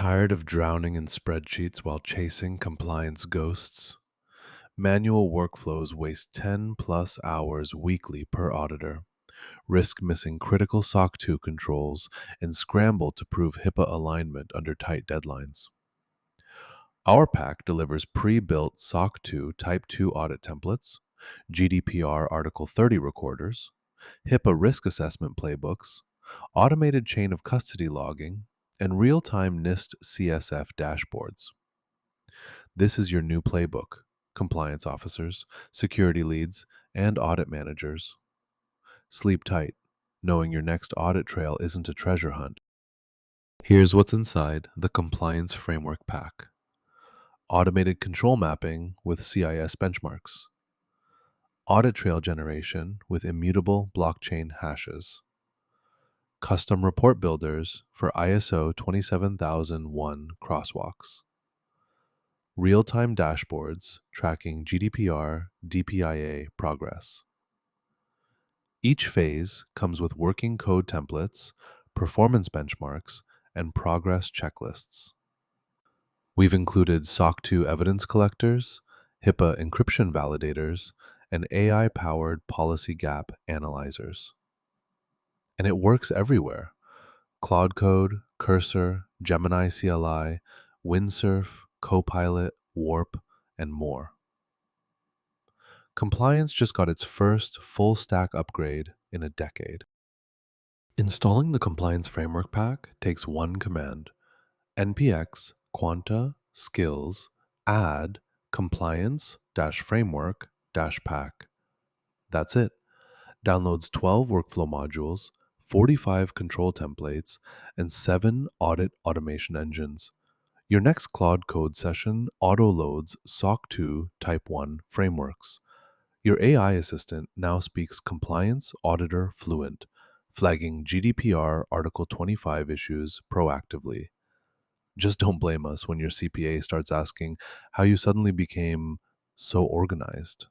Tired of drowning in spreadsheets while chasing compliance ghosts? Manual workflows waste 10 plus hours weekly per auditor, risk missing critical SOC 2 controls, and scramble to prove HIPAA alignment under tight deadlines. Our pack delivers pre built SOC 2 Type 2 audit templates, GDPR Article 30 recorders, HIPAA risk assessment playbooks, automated chain of custody logging, and real time NIST CSF dashboards. This is your new playbook, compliance officers, security leads, and audit managers. Sleep tight, knowing your next audit trail isn't a treasure hunt. Here's what's inside the Compliance Framework Pack: automated control mapping with CIS benchmarks, audit trail generation with immutable blockchain hashes, custom report builders for ISO 27001 crosswalks, real-time dashboards tracking GDPR, DPIA progress. Each phase comes with working code templates, performance benchmarks, and progress checklists. We've included SOC 2 evidence collectors, HIPAA encryption validators, and AI-powered policy gap analyzers. And it works everywhere: Claude Code, Cursor, Gemini CLI, Windsurf, Copilot, Warp, and more. Compliance just got its first full stack upgrade in a decade. Installing the Compliance Framework Pack takes one command: npx quanta-skills add compliance-framework-pack. That's it. Downloads 12 workflow modules, 45 control templates, and 7 audit automation engines. Your next Claude Code session auto-loads SOC 2 Type 1 frameworks. Your AI assistant now speaks compliance auditor fluent, flagging GDPR Article 25 issues proactively. Just don't blame us when your CPA starts asking how you suddenly became so organized.